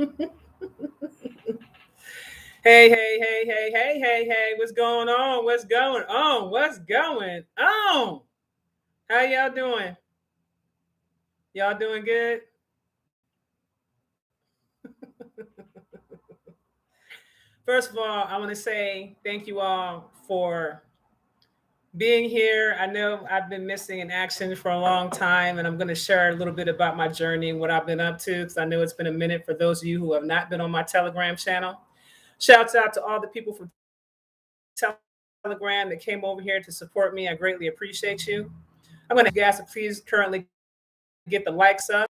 Hey, hey, hey, hey, hey, hey, hey, what's going on? What's going on? What's going on? How y'all doing? Y'all doing good? First of all, I want to say thank you all for being here. I know I've been missing in action for a long time, and I'm going to share a little bit about my journey and what I've been up to because I know it's been a minute for those of you who have not been on my Telegram channel. Shouts out to all the people from Telegram that came over here to support me. I greatly appreciate you. I'm going to ask you guys to please currently get the likes up.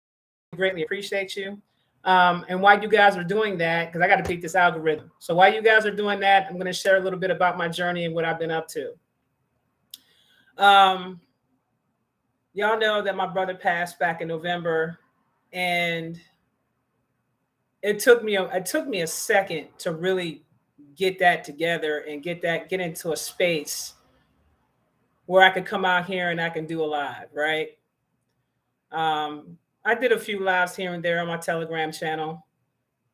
Greatly appreciate you. And while you guys are doing that, because I got to beat this algorithm. So while you guys are doing that, I'm going to share a little bit about my journey and what I've been up to. Y'all know that my brother passed back in November, and it took me a second to really get that together and get into a space where I could come out here and I can do a live, right? I did a few lives here and there on my Telegram channel,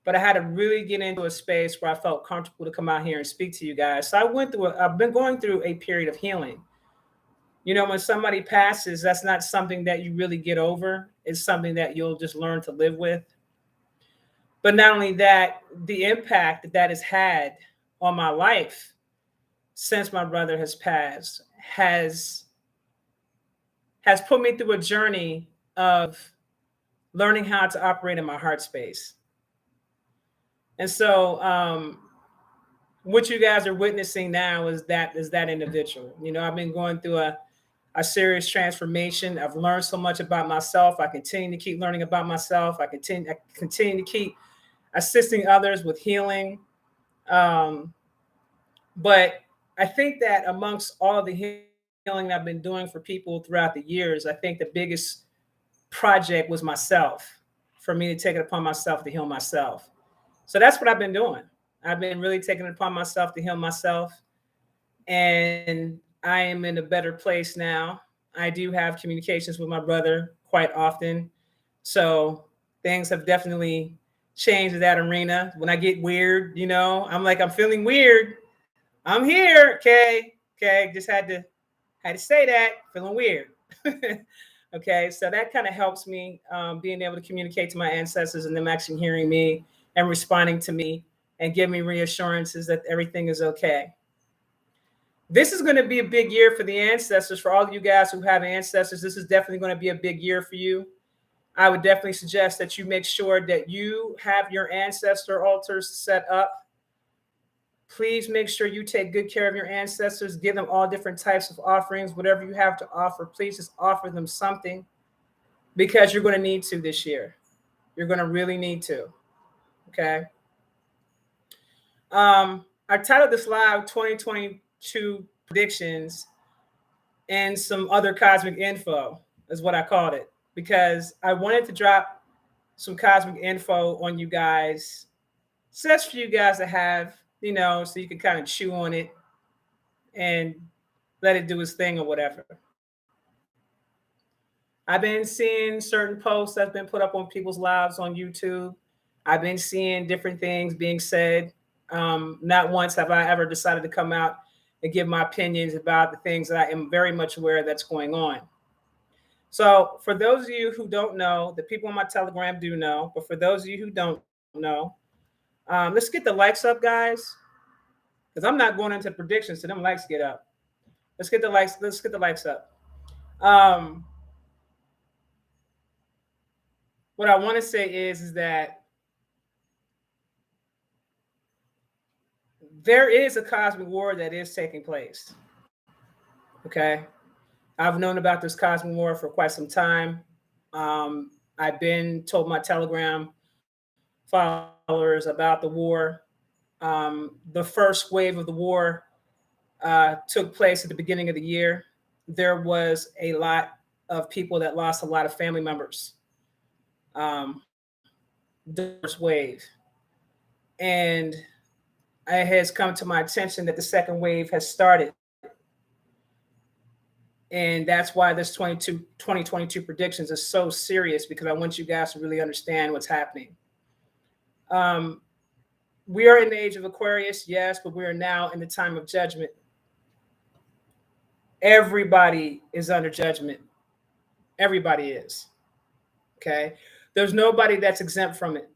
but I had to really get into a space where I felt comfortable to come out here and speak to you guys. So I've been going through a period of healing. You know, when somebody passes, that's not something that you really get over. It's something that you'll just learn to live with. But not only that, the impact that has had on my life since my brother has passed has put me through a journey of learning how to operate in my heart space. And so what you guys are witnessing now is that individual. You know, I've been going through a serious transformation. I've learned so much about myself. I continue to keep learning about myself. I continue to keep assisting others with healing. But I think that amongst all of the healing I've been doing for people throughout the years, I think the biggest project was myself, for me to take it upon myself to heal myself. So that's what I've been doing. I've been really taking it upon myself to heal myself. And I am in a better place now. I do have communications with my brother quite often. So things have definitely changed in that arena. When I get weird, you know, I'm like, I'm feeling weird. I'm here. Okay. Okay. Just had to say that. Feeling weird. Okay. So that kind of helps me being able to communicate to my ancestors and them actually hearing me and responding to me and give me reassurances that everything is okay. This is going to be a big year for the ancestors. For all of you guys who have ancestors, this is definitely going to be a big year for you. I would definitely suggest that you make sure that you have your ancestor altars set up. Please make sure you take good care of your ancestors. Give them all different types of offerings. Whatever you have to offer, please just offer them something, because you're going to need to this year. You're going to really need to. Okay. I titled this live 2022 predictions and some other cosmic info, is what I called it, because I wanted to drop some cosmic info on you guys, just for you guys to have, you know, so you can kind of chew on it and let it do its thing or whatever. I've been seeing certain posts that's been put up on people's lives on YouTube. I've been seeing different things being said. Not once have I ever decided to come out and give my opinions about the things that I am very much aware that's going on. So for those of you who don't know, the people on my Telegram do know, but for those of you who don't know, let's get the likes up, guys, because I'm not going into predictions, so them likes get up. Let's get the likes. Let's get the likes up. What I want to say is that there is a cosmic war that is taking place. Okay. I've known about this cosmic war for quite some time. I've been told my Telegram followers about the war. The first wave of the war took place at the beginning of the year. There was a lot of people that lost a lot of family members. The first wave. And it has come to my attention that the second wave has started. And that's why this 2022 predictions is so serious, because I want you guys to really understand what's happening. Um, we are in the age of Aquarius, yes, but we are now in the time of judgment. Everybody is under judgment. Everybody is. Okay. There's nobody that's exempt from it.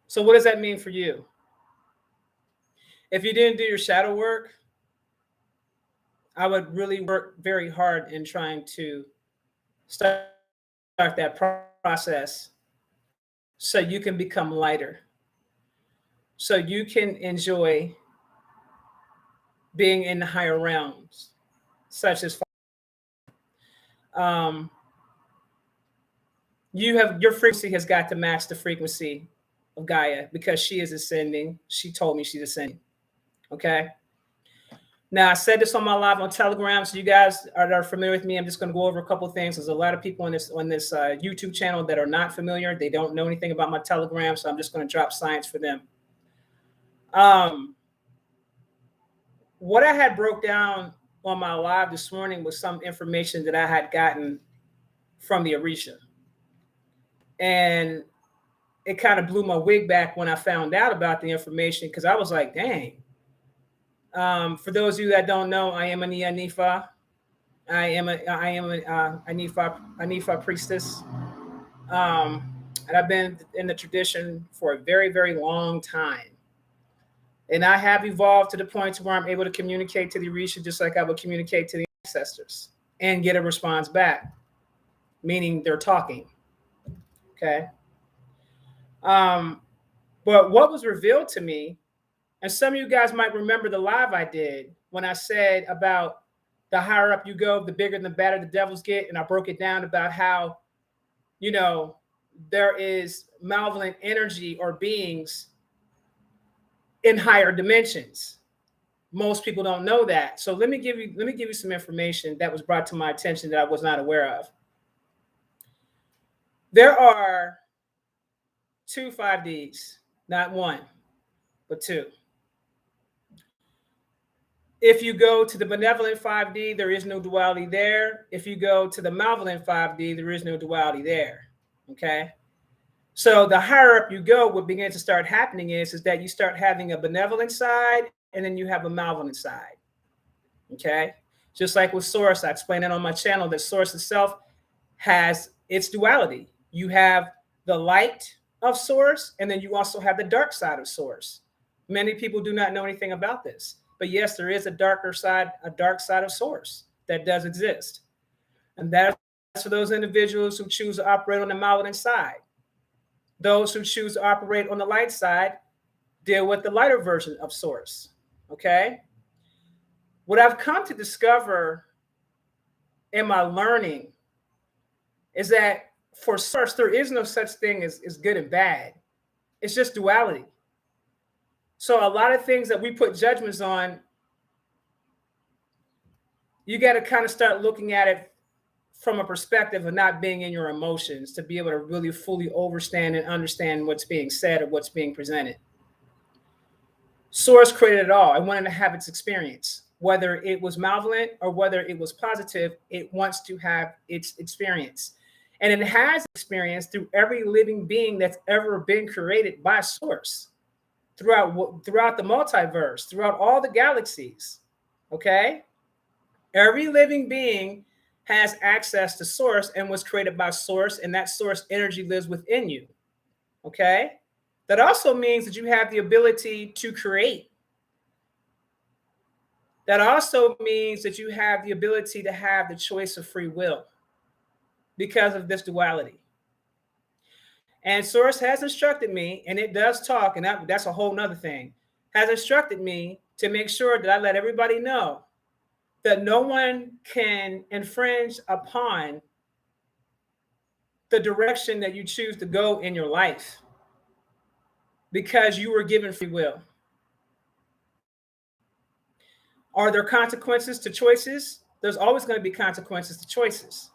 So what does that mean for you? If you didn't do your shadow work, I would really work very hard in trying to start that process so you can become lighter, so you can enjoy being in the higher realms, such as um, your frequency has got to match the frequency of Gaia because she is ascending. She told me she's ascending. Okay. Now I said this on my live on Telegram, so you guys are familiar with me. I'm just going to go over a couple of things. There's a lot of people on this YouTube channel that are not familiar. They don't know anything about my Telegram, so I'm just going to drop science for them. What I had broke down on my live this morning was some information that I had gotten from the Orisha, and it kind of blew my wig back when I found out about the information because I was like, dang. For those of you that don't know, I am an Anifa. I am an Anifa priestess. And I've been in the tradition for a very, very long time. And I have evolved to the point where I'm able to communicate to the Orisha just like I would communicate to the ancestors and get a response back, meaning they're talking. Okay. But what was revealed to me, and some of you guys might remember the live I did when I said about the higher up you go, the bigger and the badder the devils get. And I broke it down about how, there is malevolent energy or beings in higher dimensions. Most people don't know that. So let me give you some information that was brought to my attention that I was not aware of. There are 2 5Ds, not one, but 2. If you go to the benevolent 5D, there is no duality there. If you go to the malevolent 5D, there is no duality there. Okay. So the higher up you go, what begins to start happening is that you start having a benevolent side and then you have a malevolent side. Okay. Just like with Source, I explained it on my channel that Source itself has its duality. You have the light of Source, and then you also have the dark side of Source. Many people do not know anything about this. But yes, there is a dark side of Source that does exist. And that's for those individuals who choose to operate on the malevolent side. Those who choose to operate on the light side deal with the lighter version of Source. Okay? What I've come to discover in my learning is that for Source, there is no such thing as good and bad. It's just duality. So a lot of things that we put judgments on, you got to kind of start looking at it from a perspective of not being in your emotions to be able to really fully understand what's being said or what's being presented. Source created it all. It wanted to have its experience. Whether it was malevolent or whether it was positive, it wants to have its experience. And it has experience through every living being that's ever been created by Source. Throughout the multiverse, throughout all the galaxies, okay? Every living being has access to Source and was created by Source, and that Source energy lives within you, okay? That also means that you have the ability to create. That also means that you have the ability to have the choice of free will because of this duality. And Source has instructed me, and it does talk, and that's a whole nother thing, has instructed me to make sure that I let everybody know that no one can infringe upon the direction that you choose to go in your life because you were given free will. Are there consequences to choices? There's always going to be consequences to choices.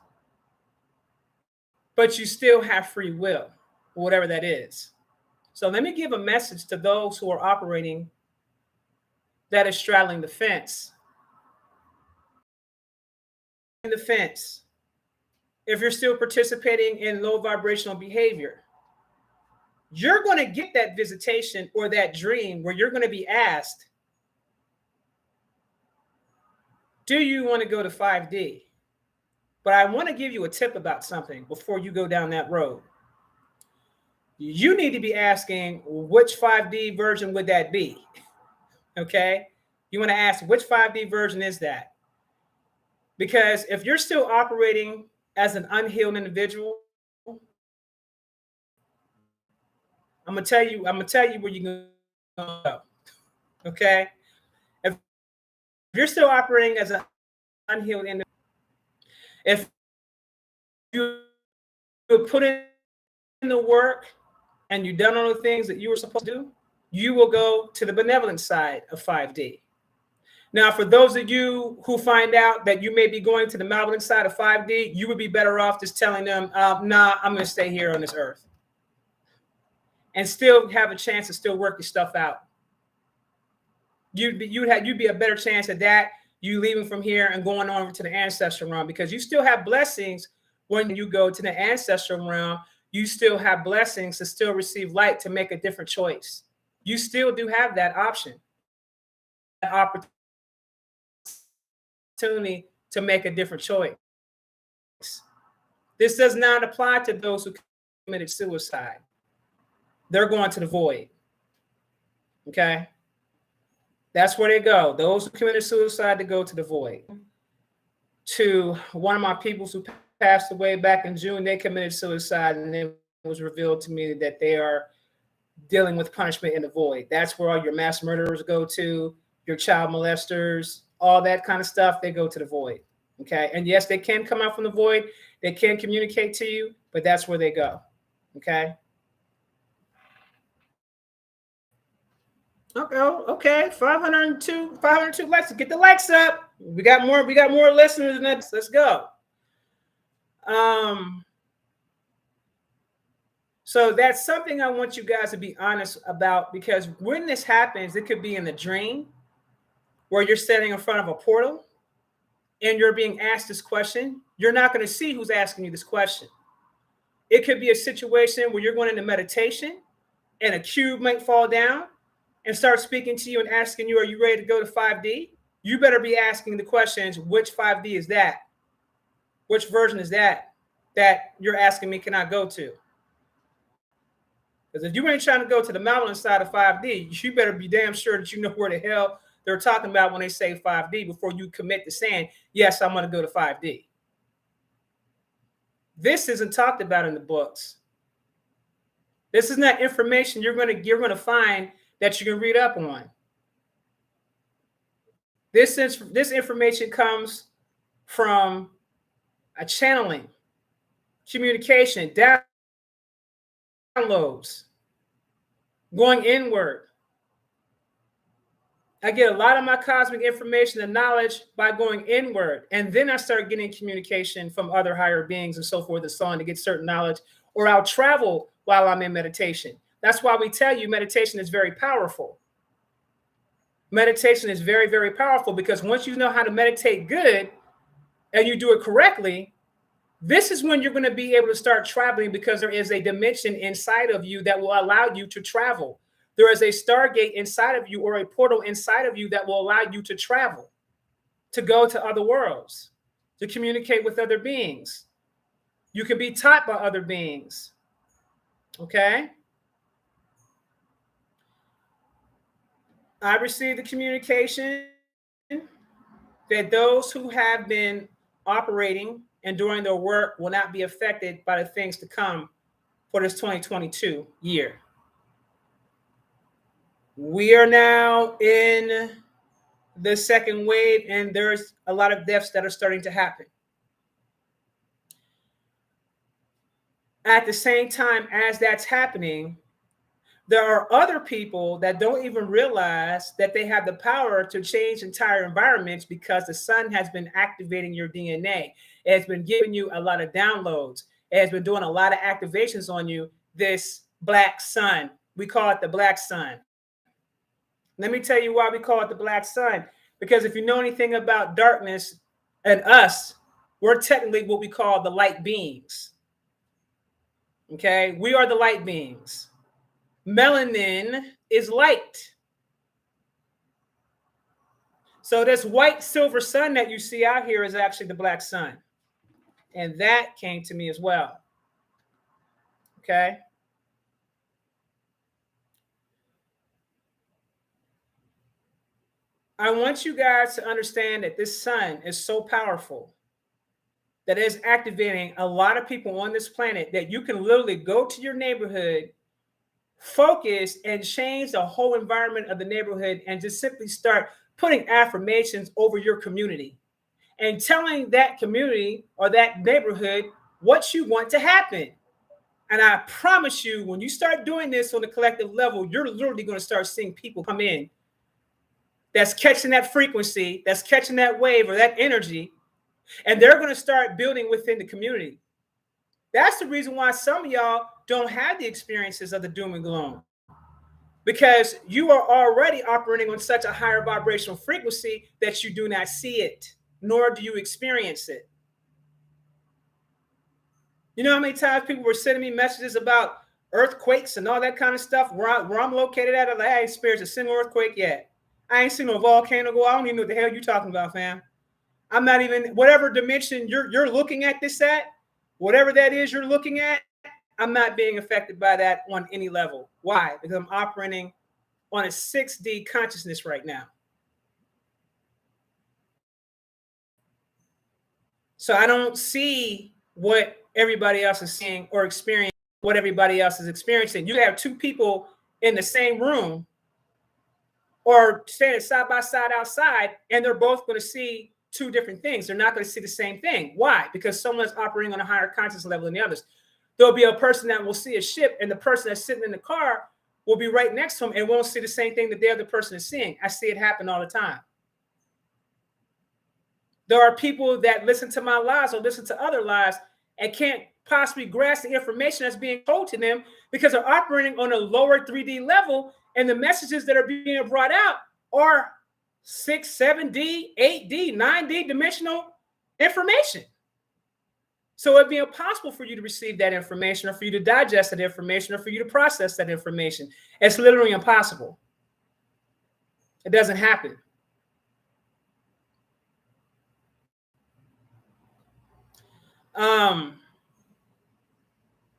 But you still have free will, whatever that is. So let me give a message to those who are operating that is straddling the fence. The fence. if you're still participating in low vibrational behavior, you're going to get that visitation or that dream where you're going to be asked, do you want to go to 5D? But I want to give you a tip about something before you go down that road. You need to be asking, which 5D version would that be? Okay? You want to ask, which 5D version is that? Because if you're still operating as an unhealed individual, I'm gonna tell you where you're gonna go. Okay? If you're still operating as an unhealed individual, if you put in the work and you've done all the things that you were supposed to do, you will go to the benevolent side of 5D. Now, for those of you who find out that you may be going to the malevolent side of 5D, you would be better off just telling them, nah, I'm going to stay here on this earth and still have a chance to still work your stuff out. You'd be a better chance at that, you leaving from here and going over to the ancestral realm, because you still have blessings when you go to the ancestral realm. You still have blessings to still receive light to make a different choice. You still do have that option, that opportunity to make a different choice. This does not apply to those who committed suicide. They're going to the void. Okay? That's where they go. Those who committed suicide, to go to the void. To one of my peoples who passed away back in June, they committed suicide, and it was revealed to me that they are dealing with punishment in the void. That's where all your mass murderers go to, your child molesters, all that kind of stuff, they go to the void. Okay? And yes, they can come out from the void. They can communicate to you, but that's where they go. Okay? Okay. 502 likes. Get the likes up. We got more listeners than that. Let's go. So that's something I want you guys to be honest about, because when this happens, it could be in a dream where you're standing in front of a portal and you're being asked this question. You're not going to see who's asking you this question. It could be a situation where you're going into meditation and a cube might fall down and start speaking to you and asking you, are you ready to go to 5D? You better be asking the questions, which 5D is that? Which version is that you're asking me can I go to? Because if you ain't trying to go to the malevolent side of 5D, you better be damn sure that you know where the hell they're talking about when they say 5D before you commit to saying, yes, I'm going to go to 5D. This isn't talked about in the books. This is not information you're going to find that you can read up on. This information comes from a channeling, communication, downloads, going inward. I get a lot of my cosmic information and knowledge by going inward. And then I start getting communication from other higher beings and so forth and so on to get certain knowledge, or I'll travel while I'm in meditation. That's why we tell you meditation is very powerful. Meditation is very, very powerful, because once you know how to meditate good and you do it correctly, this is when you're going to be able to start traveling, because there is a dimension inside of you that will allow you to travel. There is a stargate inside of you, or a portal inside of you, that will allow you to travel, to go to other worlds, to communicate with other beings. You can be taught by other beings. Okay? I received the communication that those who have been operating and doing their work will not be affected by the things to come for this 2022 year. We are now in the second wave, and there's a lot of deaths that are starting to happen. At the same time as that's happening, there are other people that don't even realize that they have the power to change entire environments, because the sun has been activating your DNA. It has been giving you a lot of downloads. It has been doing a lot of activations on you. This black sun, we call it the black sun. Let me tell you why we call it the black sun. Because if you know anything about darkness and us, We're technically what we call the light beings. Okay, we are the light beings. Melanin is light. So this white silver sun that you see out here is actually the black sun. And that came to me as well. Okay. I want you guys to understand that this sun is so powerful that it is activating a lot of people on this planet, that you can literally go to your neighborhood, focus, and change the whole environment of the neighborhood, and just simply start putting affirmations over your community and telling that community or that neighborhood what you want to happen. And I promise you, when you start doing this on a collective level, you're literally going to start seeing people come in that's catching that frequency, that's catching that wave or that energy, and they're going to start building within the community. That's the reason why some of y'all don't have the experiences of the doom and gloom, because you are already operating on such a higher vibrational frequency that you do not see it, nor do you experience it. You know how many times people were sending me messages about earthquakes and all that kind of stuff? Where I'm located at, I ain't experienced a single earthquake yet. I ain't seen no volcano go. I don't even know what the hell you're talking about, fam. I'm not even, whatever dimension you're looking at this at, whatever that is you're looking at, I'm not being affected by that on any level. Why? Because I'm operating on a 6D consciousness right now. So I don't see what everybody else is seeing or experiencing, what everybody else is experiencing. You have two people in the same room or standing side by side outside, and they're both going to see two different things. They're not going to see the same thing. Why? Because someone's operating on a higher conscious level than the others. There'll be a person that will see a ship, and the person that's sitting in the car will be right next to him and won't see the same thing that the other person is seeing. I see it happen all the time. There are people that listen to my lives or listen to other lives and can't possibly grasp the information that's being told to them because they're operating on a lower 3D level, and the messages that are being brought out are 6, 7D, 8D, 9D dimensional information. So it'd be impossible for you to receive that information, or for you to digest that information, or for you to process that information. It's literally impossible. It doesn't happen.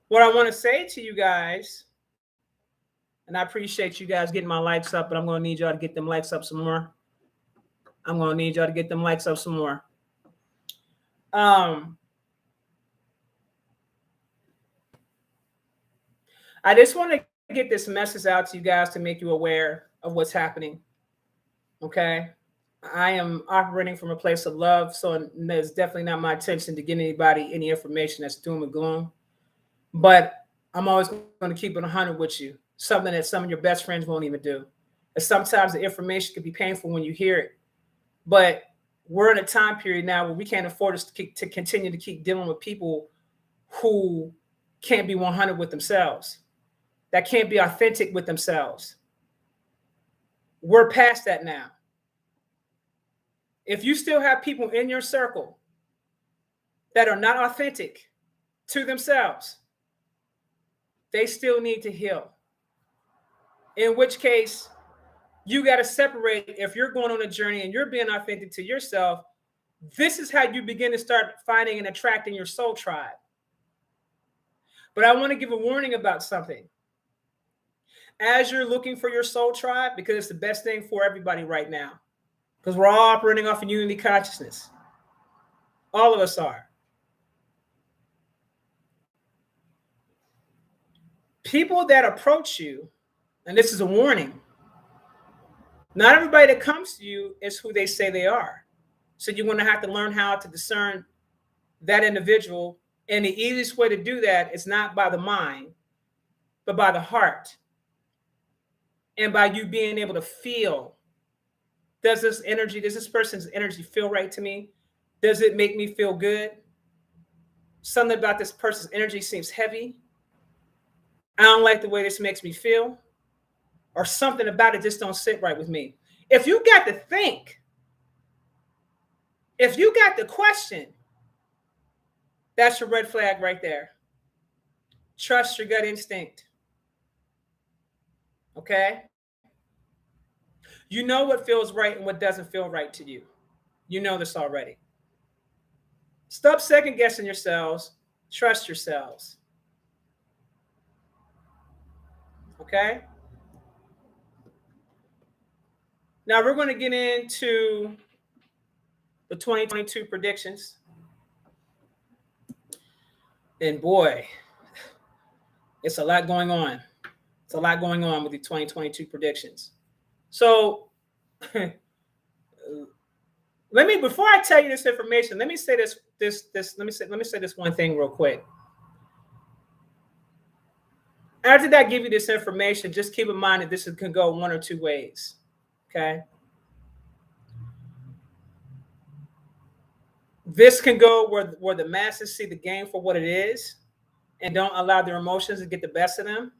What I want to say to you guys, and I appreciate you guys getting my likes up, but I'm going to need y'all to get them likes up some more. I'm going to need y'all to get them likes up some more. I just want to get this message out to you guys to make you aware of what's happening. Okay? I am operating from a place of love, so there's definitely not my intention to give anybody any information that's doom and gloom. But I'm always going to keep it 100 with you, something that some of your best friends won't even do. And sometimes the information can be painful when you hear it. But we're in a time period now where we can't afford to continue to keep dealing with people who can't be 100 with themselves, that can't be authentic with themselves. We're past that now. If you still have people in your circle that are not authentic to themselves, they still need to heal. In which case, you got to separate. If you're going on a journey and you're being authentic to yourself, this is how you begin to start finding and attracting your soul tribe. But I want to give a warning about something. As you're looking for your soul tribe, because it's the best thing for everybody right now, because we're all operating off of unity consciousness. All of us are. People that approach you, and this is a warning, not everybody that comes to you is who they say they are. So you're going to have to learn how to discern that individual. And the easiest way to do that is not by the mind, but by the heart. And by you being able to feel, does this person's energy feel right to me? Does it make me feel good? Something about this person's energy seems heavy. I don't like the way this makes me feel. Or something about it just don't sit right with me. If you got to think, if you got to question, That's your red flag right there. Trust your gut instinct. Okay? You know what feels right and what doesn't feel right to you. You know this already. Stop second guessing yourselves. Trust yourselves. Okay? Now we're going to get into the 2022 predictions. And boy, it's a lot going on. It's a lot going on with the 2022 predictions. So before I tell you this information, let me say this one thing real quick. After I give you this information, just keep in mind that this can go one or two ways. Okay. This can go where the masses see the game for what it is and don't allow their emotions to get the best of them.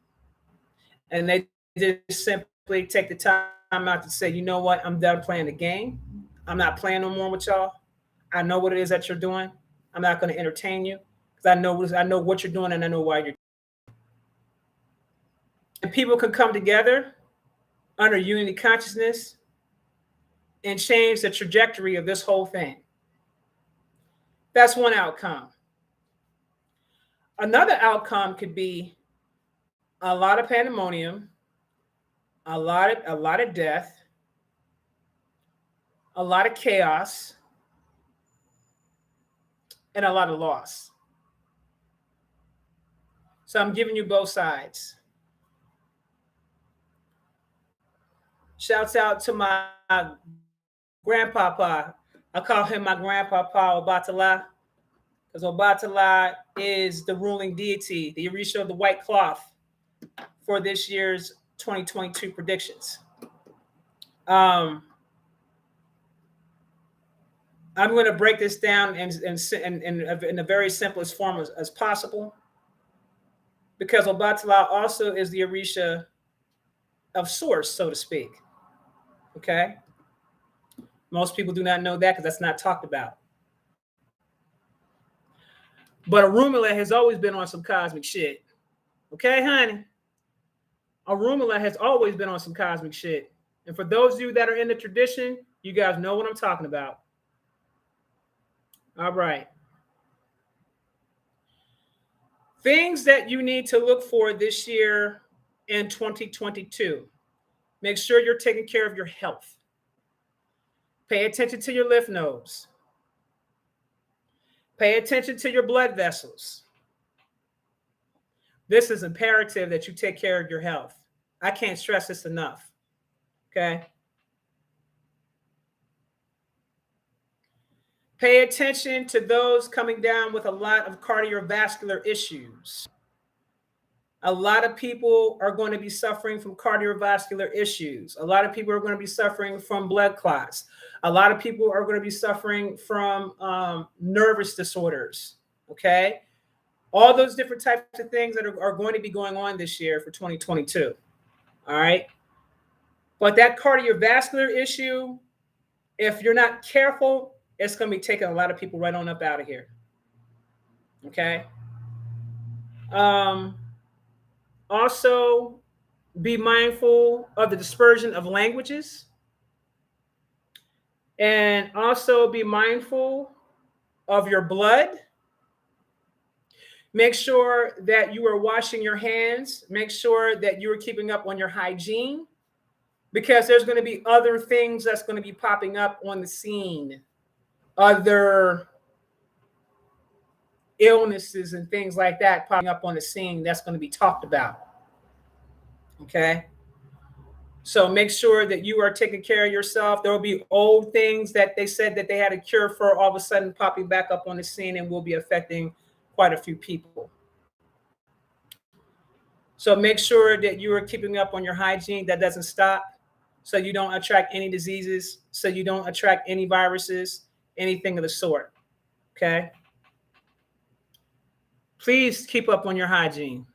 And they just simply take the time out to say, you know what, I'm done playing the game. I'm not playing no more with y'all. I know what it is that you're doing. I'm not going to entertain you because I know what you're doing and I know why you're. And people can come together under unity consciousness and change the trajectory of this whole thing. That's one outcome. Another outcome could be a lot of pandemonium, a lot of death, a lot of chaos, and a lot of loss. So I'm giving you both sides. Shouts out to my grandpapa. I call him my grandpapa Obatala, because Obatala is the ruling deity, the Orisha of the white cloth for this year's 2022 predictions. I'm going to break this down in the very simplest form as possible, because Obatala also is the Orisha of source, so to speak. Okay? Most people do not know that because that's not talked about. But Orunmila has always been on some cosmic shit. Okay, honey? Orunmila has always been on some cosmic shit. And for those of you that are in the tradition, you guys know what I'm talking about. All right. Things that you need to look for this year in 2022. Make sure you're taking care of your health. Pay attention to your lymph nodes. Pay attention to your blood vessels. This is imperative that you take care of your health. I can't stress this enough. Okay? Pay attention to those coming down with a lot of cardiovascular issues. A lot of people are going to be suffering from cardiovascular issues. A lot of people are going to be suffering from blood clots. A lot of people are going to be suffering from nervous disorders. Okay? All those different types of things that are going to be going on this year for 2022. All right? But that cardiovascular issue, if you're not careful, it's going to be taking a lot of people right on up out of here. Okay? Also, be mindful of the dispersion of languages. And also be mindful of your blood. Make sure that you are washing your hands. Make sure that you are keeping up on your hygiene, because there's going to be other things that's going to be popping up on the scene. Other illnesses and things like that popping up on the scene that's going to be talked about. Okay? So make sure that you are taking care of yourself. There will be old things that they said that they had a cure for all of a sudden popping back up on the scene and will be affecting quite a few people. So make sure that you are keeping up on your hygiene. That doesn't stop, so you don't attract any diseases, so you don't attract any viruses, anything of the sort. Okay? Please keep up on your hygiene.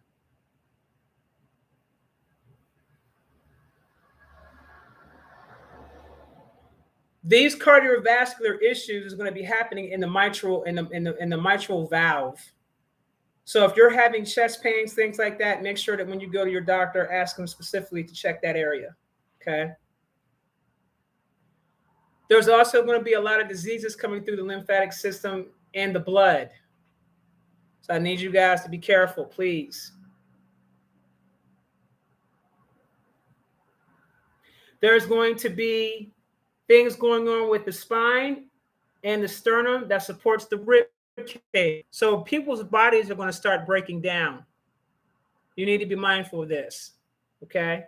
These cardiovascular issues is going to be happening in the mitral in the mitral valve. So if you're having chest pains, things like that, make sure that when you go to your doctor, ask them specifically to check that area. Okay. There's also going to be a lot of diseases coming through the lymphatic system and the blood. So I need you guys to be careful, please. There's going to be things going on with the spine and the sternum that supports the rib cage. So people's bodies are going to start breaking down. You need to be mindful of this. Okay.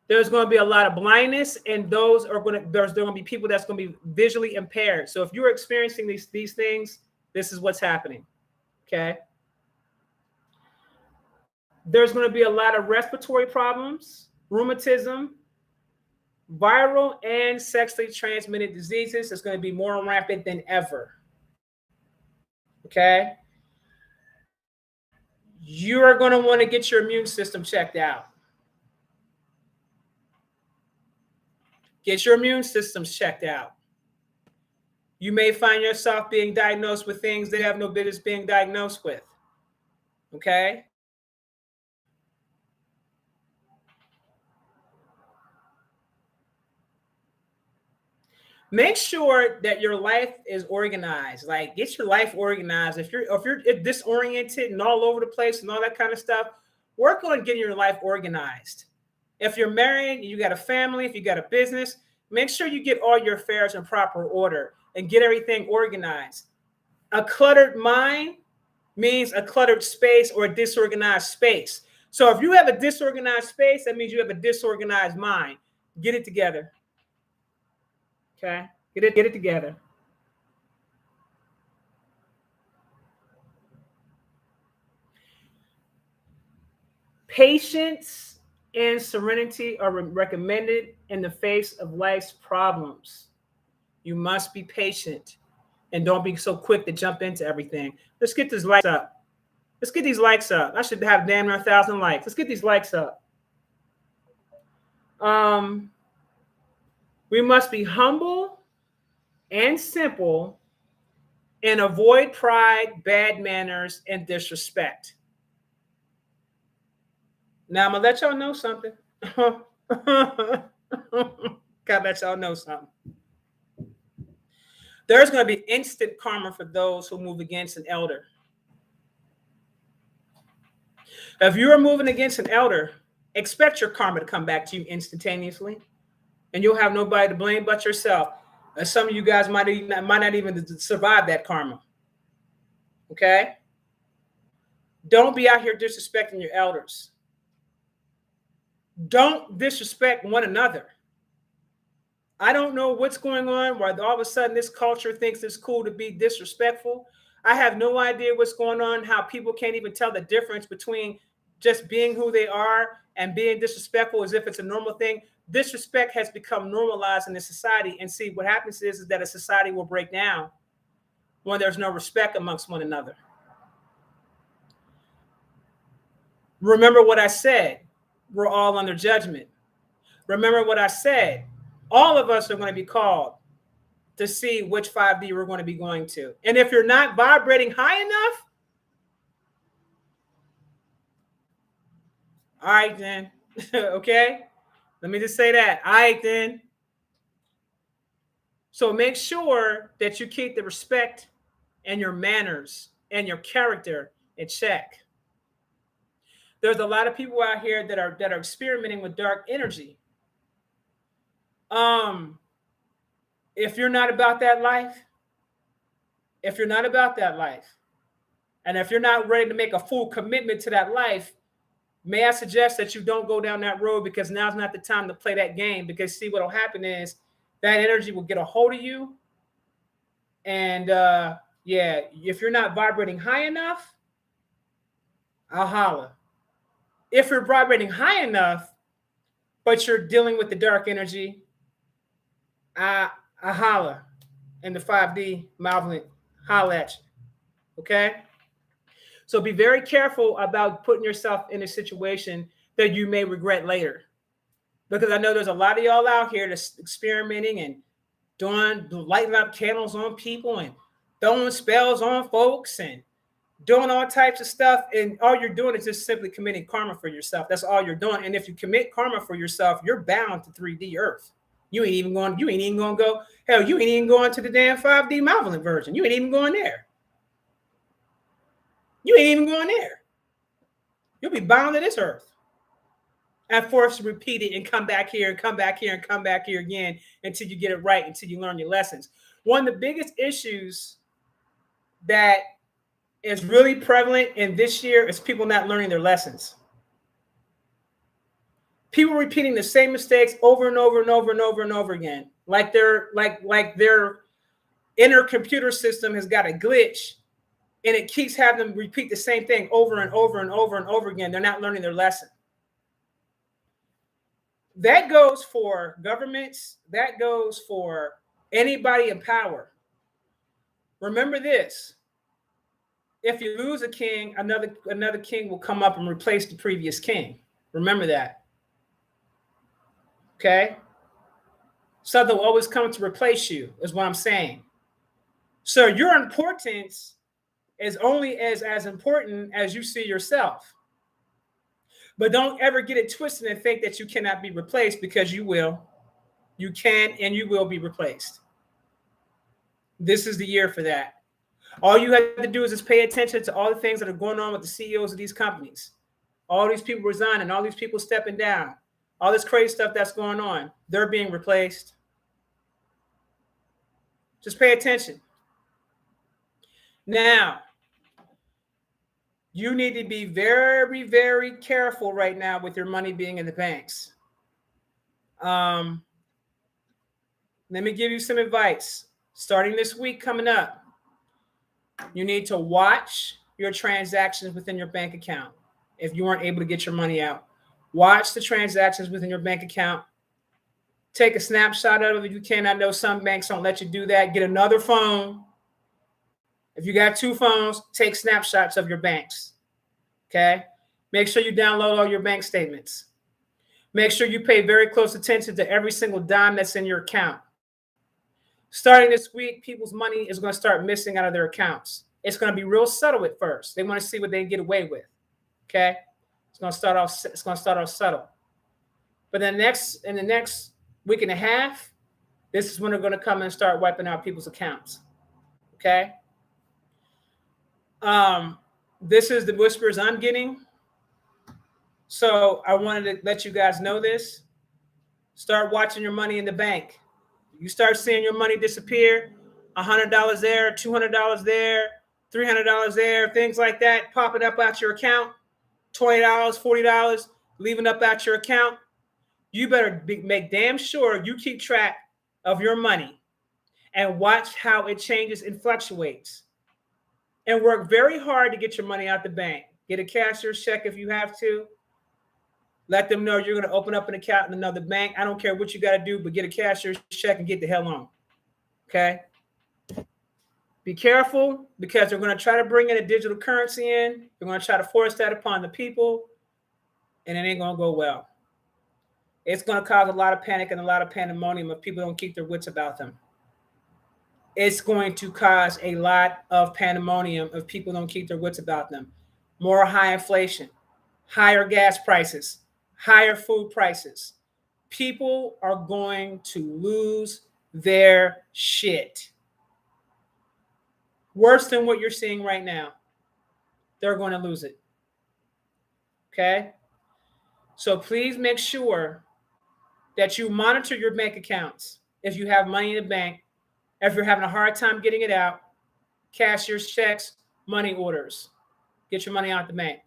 There's going to be a lot of blindness, and there's going to be people that's going to be visually impaired. So if you're experiencing these things, this is what's happening. Okay. There's going to be a lot of respiratory problems, rheumatism, viral and sexually transmitted diseases. It's going to be more rampant than ever. Okay. You are going to want to get your immune system checked out. Get your immune systems checked out. You may find yourself being diagnosed with things that have no business being diagnosed with. Okay? Make sure that your life is organized. Like, get your life organized. If you're disoriented and all over the place and all that kind of stuff, work on getting your life organized. If you're married, you got a family, if you got a business, make sure you get all your affairs in proper order and get everything organized. A cluttered mind means a cluttered space or a disorganized space. So if you have a disorganized space, that means you have a disorganized mind. Get it together. Okay? Get it together. Patience and serenity are recommended in the face of life's problems. You must be patient and don't be so quick to jump into everything. Let's get these likes up. Let's get these likes up. I should have damn near 1,000 likes. Let's get these likes up. We must be humble and simple and avoid pride, bad manners, and disrespect. Now, I'm going to let y'all know something. Gotta let y'all know something. There's going to be instant karma for those who move against an elder. If you are moving against an elder, expect your karma to come back to you instantaneously, and you'll have nobody to blame but yourself. And some of you guys might not even survive that karma. Okay? Don't be out here disrespecting your elders. Don't disrespect one another. I don't know what's going on where all of a sudden this culture thinks it's cool to be disrespectful. I have no idea what's going on, how people can't even tell the difference between just being who they are and being disrespectful as if it's a normal thing. Disrespect has become normalized in this society. And see, what happens is that a society will break down when there's no respect amongst one another. Remember what I said. We're all under judgment. Remember what I said. All of us are going to be called to see which 5D we're going to be going to. And if you're not vibrating high enough, all right, then. Okay? Let me just say that. All right, then. So make sure that you keep the respect and your manners and your character in check. There's a lot of people out here that are experimenting with dark energy. If you're not about that life, and if you're not ready to make a full commitment to that life, may I suggest that you don't go down that road, because now's not the time to play that game. Because see, what'll happen is that energy will get a hold of you. And if you're not vibrating high enough, I'll holler. If you're vibrating high enough, but you're dealing with the dark energy, I holler. And the 5D malevolent holler at you. Okay? So be very careful about putting yourself in a situation that you may regret later. Because I know there's a lot of y'all out here that's experimenting and lighting up candles on people and throwing spells on folks and doing all types of stuff. And all you're doing is just simply committing karma for yourself. That's all you're doing. And if you commit karma for yourself, you're bound to 3D Earth. You ain't even going to go. Hell, you ain't even going to the damn 5D Malevolent version. You ain't even going there. You ain't even going there. You'll be bound to this earth and forced to repeat it and come back here and come back here and come back here again until you get it right, until you learn your lessons. One of the biggest issues that is really prevalent in this year is people not learning their lessons. People repeating the same mistakes over and over and over and over and over again. Like their inner computer system has got a glitch and it keeps having them repeat the same thing over and over and over and over again. They're not learning their lesson. That goes for governments. That goes for anybody in power. Remember this. If you lose a king, another king will come up and replace the previous king. Remember that. Okay? Something will always come to replace you, is what I'm saying. So your importance is only as important as you see yourself. But don't ever get it twisted and think that you cannot be replaced, because you will. You can and you will be replaced. This is the year for that. All you have to do is just pay attention to all the things that are going on with the CEOs of these companies. All these people resigning, all these people stepping down, all this crazy stuff that's going on. They're being replaced. Just pay attention. Now, you need to be very, very careful right now with your money being in the banks. Let me give you some advice. Starting this week coming up, you need to watch your transactions within your bank account. If you weren't able to get your money out, watch the transactions within your bank account. Take a snapshot of it if you can. I know some banks don't let you do that. Get another phone. If you got two phones, take snapshots of your banks. Okay? Make sure you download all your bank statements. Make sure you pay very close attention to every single dime that's in your account. Starting this week, people's money is going to start missing out of their accounts. It's going to be real subtle at first. They want to see what they can get away with. Okay? It's going to start off subtle. But in the next week and a half, this is when they're going to come and start wiping out people's accounts. Okay? This is the whispers I'm getting. So I wanted to let you guys know this. Start watching your money in the bank. You start seeing your money disappear, $100 there, $200 there, $300 there, things like that, popping up out your account, $20, $40, leaving up out your account. You better make damn sure you keep track of your money and watch how it changes and fluctuates. And work very hard to get your money out the bank. Get a cashier's check if you have to. Let them know you're going to open up an account in another bank. I don't care what you got to do, but get a cashier's check and get the hell on. Okay? Be careful, because they're going to try to bring in a digital currency in. They're going to try to force that upon the people, and it ain't going to go well. It's going to cause a lot of panic and a lot of pandemonium if people don't keep their wits about them. It's going to cause a lot of pandemonium if people don't keep their wits about them. More high inflation, higher gas prices, higher food prices. People are going to lose their shit. Worse than what you're seeing right now. They're going to lose it. Okay? So please make sure that you monitor your bank accounts. If you have money in the bank, if you're having a hard time getting it out, cashier's checks, money orders. Get your money out the bank.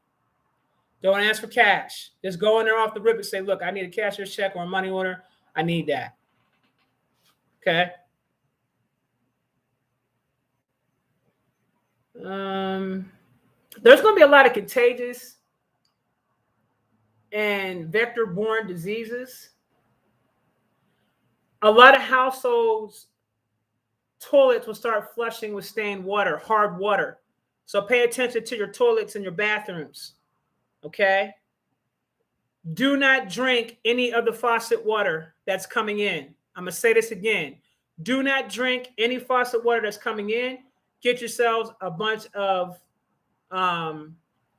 Don't ask for cash. Just go in there off the rip and say, look, I need a cashier's check or a money order. I need that. Okay? There's going to be a lot of contagious and vector-borne diseases. A lot of households' toilets will start flushing with stained water, hard water. So pay attention to your toilets and your bathrooms. Okay? Do not drink any of the faucet water that's coming in. I'm going to say this again. Do not drink any faucet water that's coming in. Get yourselves a bunch of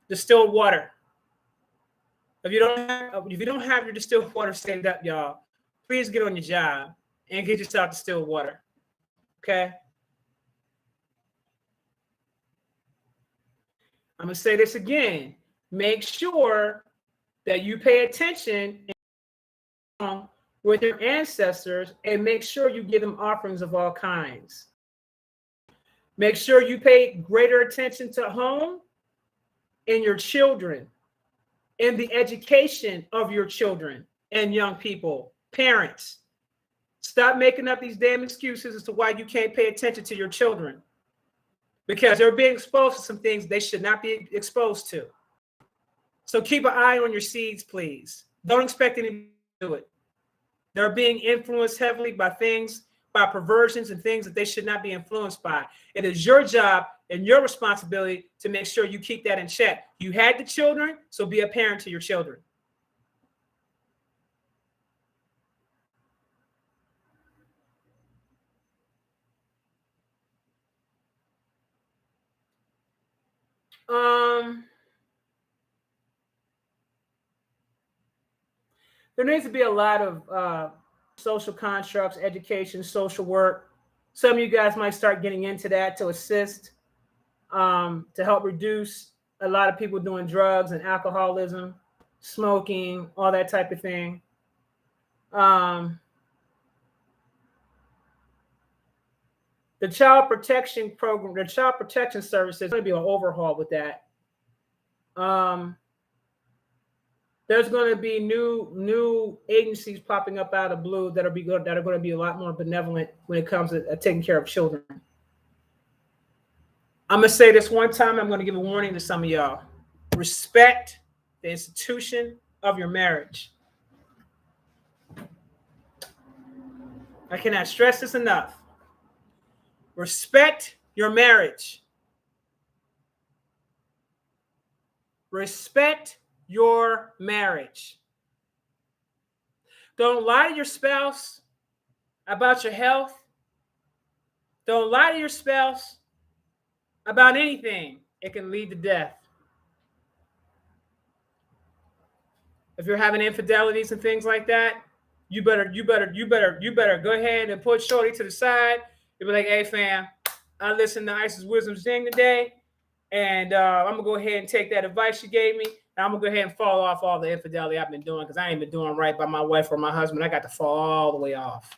distilled water. If you don't have your distilled water saved up, y'all, please get on your job and get yourself distilled water. Okay? I'm going to say this again. Make sure that you pay attention with your ancestors and make sure you give them offerings of all kinds. Make sure you pay greater attention to home and your children and the education of your children and young people. Parents, stop making up these damn excuses as to why you can't pay attention to your children, because they're being exposed to some things they should not be exposed to. So keep an eye on your seeds, please. Don't expect anyone to do it. They're being influenced heavily by things, by perversions and things that they should not be influenced by. It is your job and your responsibility to make sure you keep that in check. You had the children, so be a parent to your children. There needs to be a lot of social constructs, education, social work. Some of you guys might start getting into that to assist, to help reduce a lot of people doing drugs and alcoholism, smoking, all that type of thing. The child protection program, the child protection services, there's going to be an overhaul with that. There's going to be new agencies popping up out of blue that are going to be a lot more benevolent when it comes to taking care of children. I'm going to say this one time. I'm going to give a warning to some of y'all. Respect the institution of your marriage. I cannot stress this enough. Respect your marriage. Respect your marriage. Don't lie to your spouse about your health. Don't lie to your spouse about anything. It can lead to death. If you're having infidelities and things like that, you better go ahead and put Shorty to the side. You'll be like, hey fam, I listened to Isis Wisdom's thing today, and I'm gonna go ahead and take that advice you gave me. And I'm gonna go ahead and fall off all the infidelity I've been doing, because I ain't been doing right by my wife or my husband. I got to fall all the way off.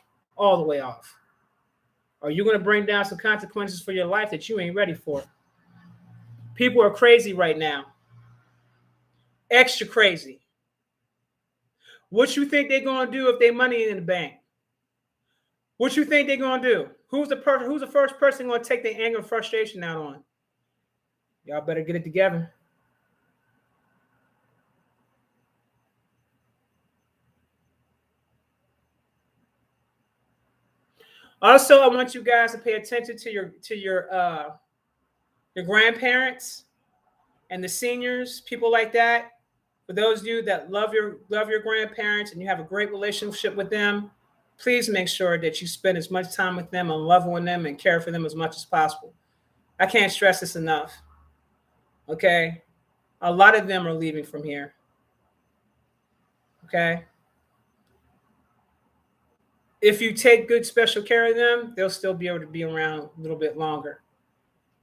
Or you're gonna bring down some consequences for your life that you ain't ready for. People are crazy right now. Extra crazy. What you think they're gonna do if they money in the bank? What you think they're gonna do? Who's the first person gonna take their anger and frustration out on? Y'all better get it together. Also, I want you guys to pay attention to your grandparents and the seniors, people like that. For those of you that love your grandparents and you have a great relationship with them, please make sure that you spend as much time with them and love on them and care for them as much as possible. I can't stress this enough. Okay? A lot of them are leaving from here. Okay? If you take good special care of them, they'll still be able to be around a little bit longer.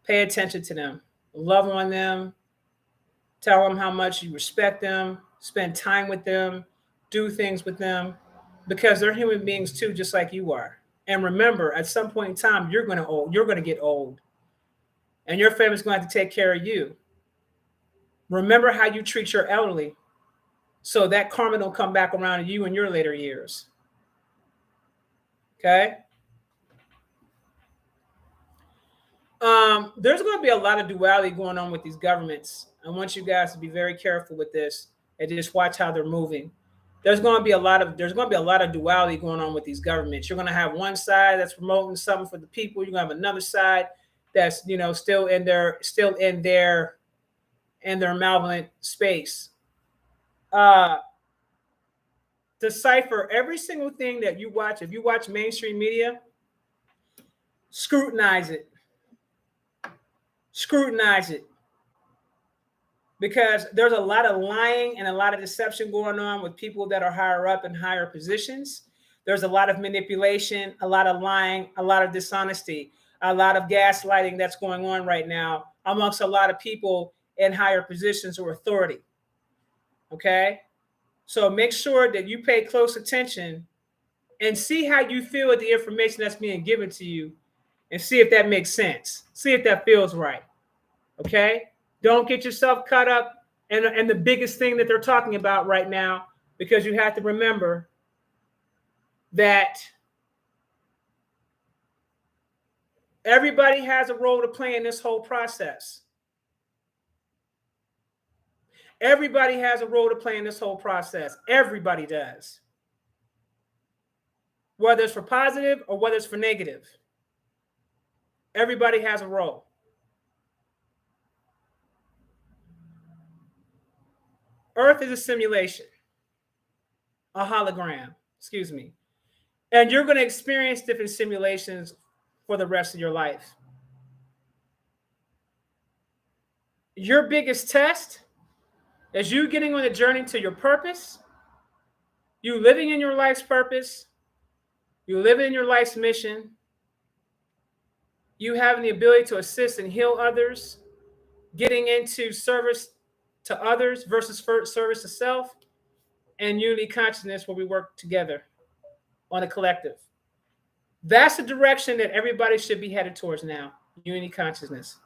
Pay attention to them. Love on them. Tell them how much you respect them. Spend time with them. Do things with them. Because they're human beings too, just like you are. And remember, at some point in time, you're going to get old. And your family's going to have to take care of you. Remember how you treat your elderly, so that karma don't come back around to you in your later years. Okay? There's going to be a lot of duality going on with these governments. I want you guys to be very careful with this and just watch how they're moving. There's going to be a lot of duality going on with these governments. You're going to have one side that's promoting something for the people. You're going to have another side that's still in their malevolent space. decipher every single thing that you watch. If you watch mainstream media, scrutinize it. Scrutinize it. Because there's a lot of lying and a lot of deception going on with people that are higher up in higher positions. There's a lot of manipulation, a lot of lying, a lot of dishonesty, a lot of gaslighting that's going on right now amongst a lot of people in higher positions or authority. Okay? So make sure that you pay close attention and see how you feel with the information that's being given to you and see if that makes sense. See if that feels right. Okay? Don't get yourself caught up in the biggest thing that they're talking about right now, because you have to remember that everybody has a role to play in this whole process. Everybody has a role to play in this whole process. Everybody does. Whether it's for positive or whether it's for negative. Everybody has a role. Earth is a simulation, a hologram, excuse me. And you're going to experience different simulations for the rest of your life. Your biggest test is you getting on a journey to your purpose, you living in your life's purpose, you living in your life's mission, you having the ability to assist and heal others, getting into service to others versus service to self, and unity consciousness where we work together on a collective. That's the direction that everybody should be headed towards now, unity consciousness.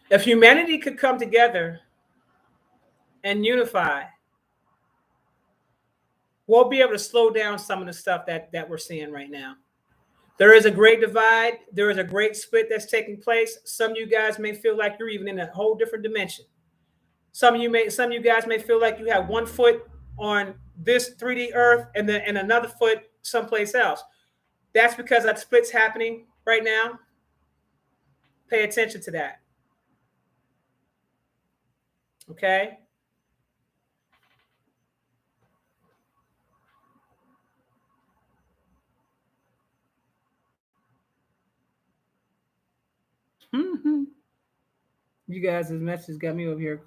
If humanity could come together and unify, we'll be able to slow down some of the stuff that we're seeing right now. There is a great divide. There is a great split that's taking place. Some of you guys may feel like you're even in a whole different dimension. Some of you guys may feel like you have 1 foot on this 3D Earth and then another foot someplace else. That's because that split's happening right now. Pay attention to that. Okay? You guys' message got me over here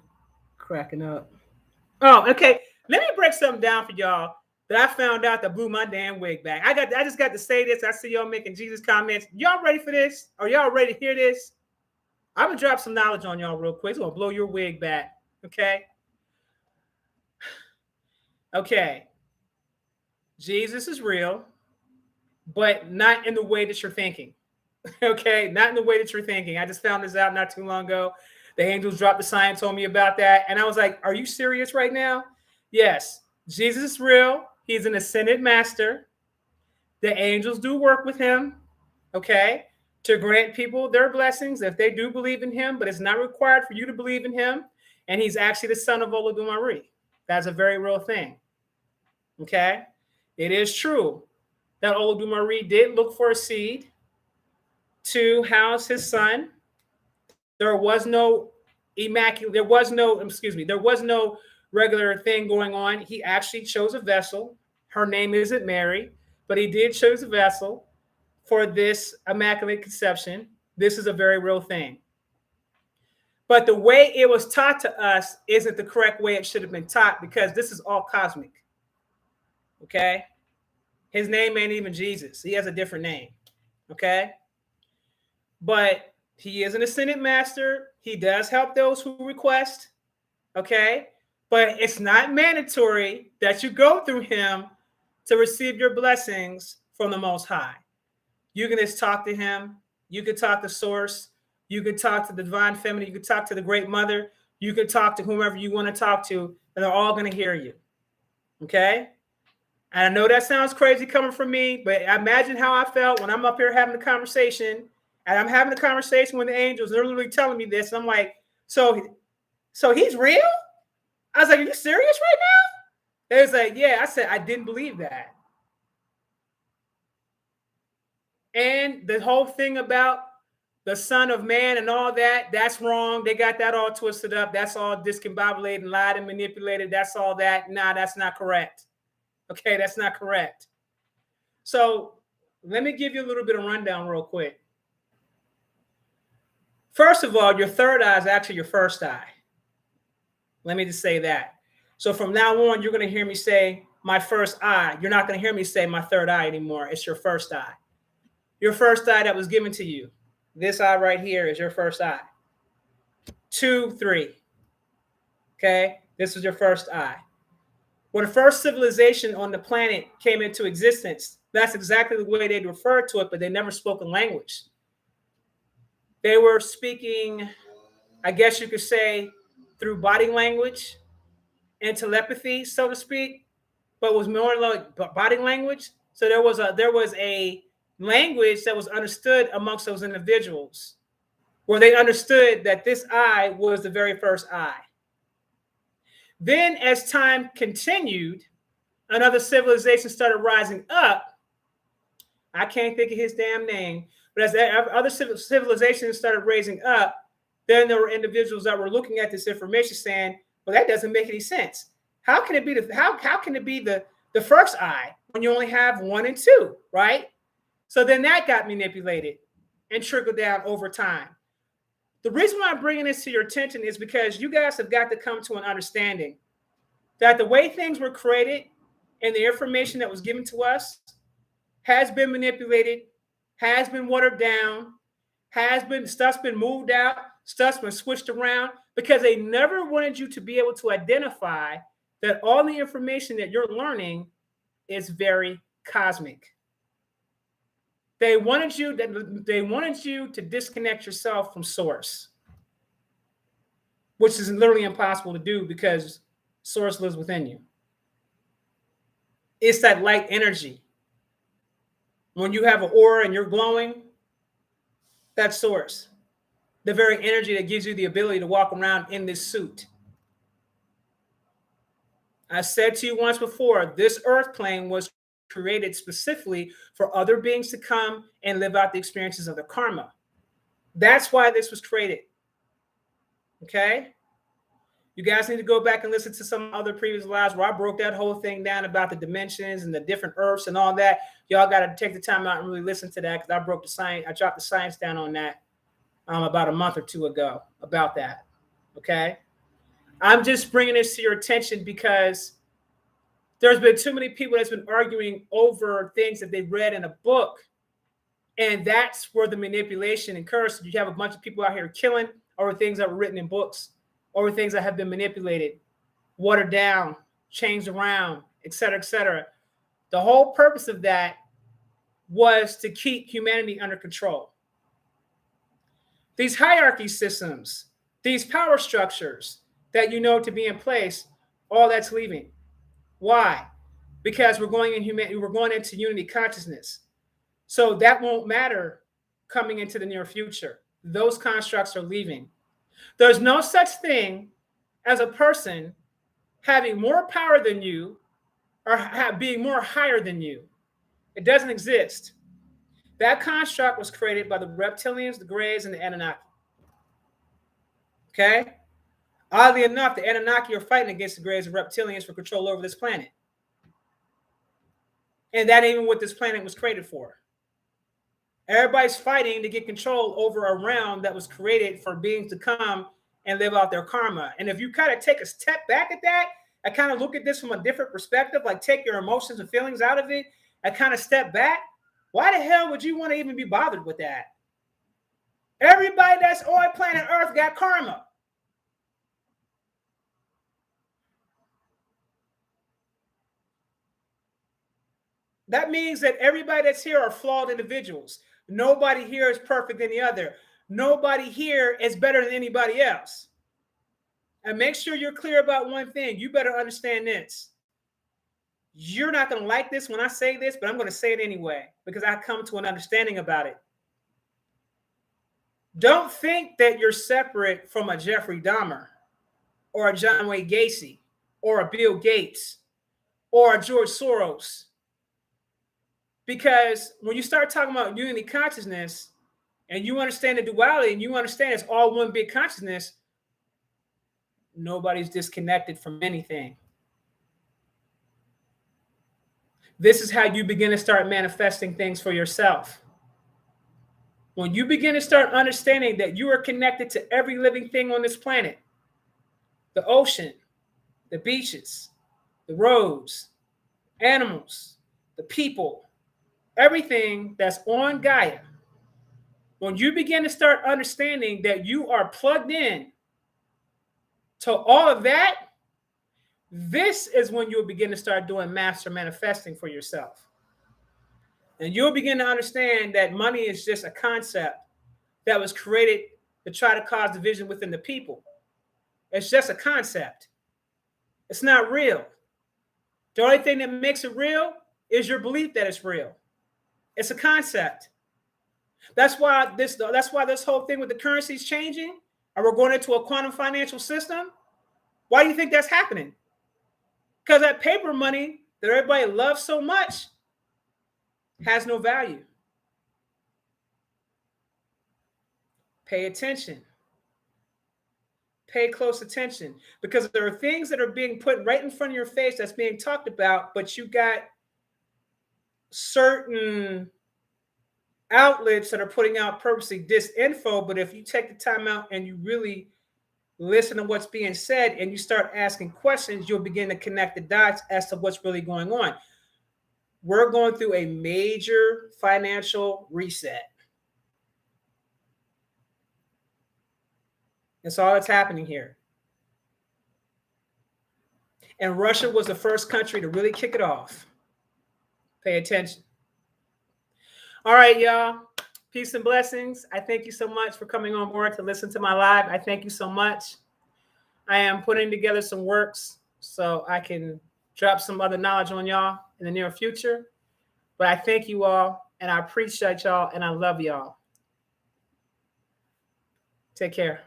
cracking up. Oh, okay. Let me break something down for y'all that I found out that blew my damn wig back. I just got to say this. I see y'all making Jesus comments. Y'all ready for this? Are y'all ready to hear this? I'm gonna drop some knowledge on y'all real quick. It's gonna blow your wig back. Okay. Okay. Jesus is real, but not in the way that you're thinking. Okay, not in the way that you're thinking. I just found this out not too long ago. The angels dropped the sign, told me about that. And I was like, are you serious right now? Yes, Jesus is real. He's an ascended master. The angels do work with him, okay, to grant people their blessings if they do believe in him, but it's not required for you to believe in him. And he's actually the son of Olodumare. That's a very real thing, okay? It is true that Olodumare did look for a seed to house his son. There was no regular thing going on. He actually chose a vessel. Her name isn't Mary, but he did choose a vessel for this immaculate conception. This is a very real thing. But the way it was taught to us isn't the correct way it should have been taught, because this is all cosmic. Okay? His name ain't even Jesus. He has a different name. Okay? But he is an ascended master. He does help those who request. Okay? But it's not mandatory that you go through him to receive your blessings from the Most High. You can just talk to him. You can talk to Source. You can talk to the Divine Feminine. You can talk to the Great Mother. You can talk to whomever you want to talk to, and they're all going to hear you. Okay? And I know that sounds crazy coming from me, but imagine how I felt when I'm up here having a conversation, and I'm having a conversation with the angels. They're literally telling me this. And I'm like, so he's real? I was like, are you serious right now? They was like, yeah. I said, I didn't believe that. And the whole thing about the Son of Man and all that, that's wrong. They got that all twisted up. That's all discombobulated, lied and manipulated. That's all that. Nah, that's not correct. Okay, that's not correct. So let me give you a little bit of rundown real quick. First of all, your third eye is actually your first eye. Let me just say that. So from now on, you're going to hear me say my first eye. You're not going to hear me say my third eye anymore. It's your first eye. Your first eye that was given to you. This eye right here is your first eye. 2, 3. Okay, this was your first eye. When the first civilization on the planet came into existence, that's exactly the way they referred to it, but they never spoke a language. They were speaking, I guess you could say, through body language and telepathy, so to speak, but it was more like body language. So there was a language that was understood amongst those individuals, where they understood that this eye was the very first eye. Then, as time continued, another civilization started rising up. I can't think of his damn name, but as other civilizations started raising up, then there were individuals that were looking at this information saying, well, that doesn't make any sense. How can it be how can it be the first eye when you only have 1 and 2, right? So then that got manipulated and trickled down over time. The reason why I'm bringing this to your attention is because you guys have got to come to an understanding that the way things were created and the information that was given to us has been manipulated, has been watered down, stuff's been moved out, stuff's been switched around, because they never wanted you to be able to identify that all the information that you're learning is very cosmic. They wanted you to disconnect yourself from source, which is literally impossible to do because source lives within you. It's that light energy. When you have an aura and you're glowing, that's source. The very energy that gives you the ability to walk around in this suit. I said to you once before, this earth plane was created specifically for other beings to come and live out the experiences of their karma. That's why this was created. Okay? You guys need to go back and listen to some other previous lives where I broke that whole thing down about the dimensions and the different earths and all that. Y'all got to take the time out and really listen to that, because I broke the science. I dropped the science down on that about a month or two ago about that. Okay? I'm just bringing this to your attention because there's been too many people that's been arguing over things that they've read in a book. And that's where the manipulation occurs. You have a bunch of people out here killing over things that were written in books, over things that have been manipulated, watered down, changed around, et cetera, et cetera. The whole purpose of that was to keep humanity under control. These hierarchy systems, these power structures that you know to be in place, all that's leaving. Why? Because we're going into unity consciousness. So that won't matter coming into the near future. Those constructs are leaving. There's no such thing as a person having more power than you or being more higher than you. It doesn't exist. That construct was created by the reptilians, the Greys, and the Anunnaki. Okay? Oddly enough, the Anunnaki are fighting against the Greys and reptilians for control over this planet. And that ain't even what this planet was created for. Everybody's fighting to get control over a realm that was created for beings to come and live out their karma. And if you kind of take a step back at that, I kind of look at this from a different perspective, like take your emotions and feelings out of it, and kind of step back, why the hell would you want to even be bothered with that? Everybody that's on planet Earth got karma. That means that everybody that's here are flawed individuals. Nobody here is perfect than the other. Nobody here is better than anybody else. And make sure you're clear about one thing. You better understand this. You're not going to like this when I say this, but I'm going to say it anyway because I come to an understanding about it. Don't think that you're separate from a Jeffrey Dahmer or a John Wayne Gacy or a Bill Gates or a George Soros. Because when you start talking about unity consciousness, and you understand the duality, and you understand it's all one big consciousness, nobody's disconnected from anything. This is how you begin to start manifesting things for yourself. When you begin to start understanding that you are connected to every living thing on this planet, the ocean, the beaches, the roads, animals, the people, everything that's on Gaia, when you begin to start understanding that you are plugged in to all of that, this is when you'll begin to start doing master manifesting for yourself. And you'll begin to understand that money is just a concept that was created to try to cause division within the people. It's just a concept. It's not real. The only thing that makes it real is your belief that it's real. It's a concept. That's why this whole thing with the currency is changing, and we're going into a quantum financial system. Why do you think that's happening? Because that paper money that everybody loves so much has no value. Pay attention. Pay close attention, because there are things that are being put right in front of your face that's being talked about, but you got certain outlets that are putting out purposely disinfo. But if you take the time out and you really listen to what's being said and you start asking questions, you'll begin to connect the dots as to what's really going on. We're going through a major financial reset. That's all that's happening here. And Russia was the first country to really kick it off. Pay attention. All right, y'all. Peace and blessings. I thank you so much for coming on board to listen to my live. I thank you so much. I am putting together some works so I can drop some other knowledge on y'all in the near future. But I thank you all, and I appreciate y'all, and I love y'all. Take care.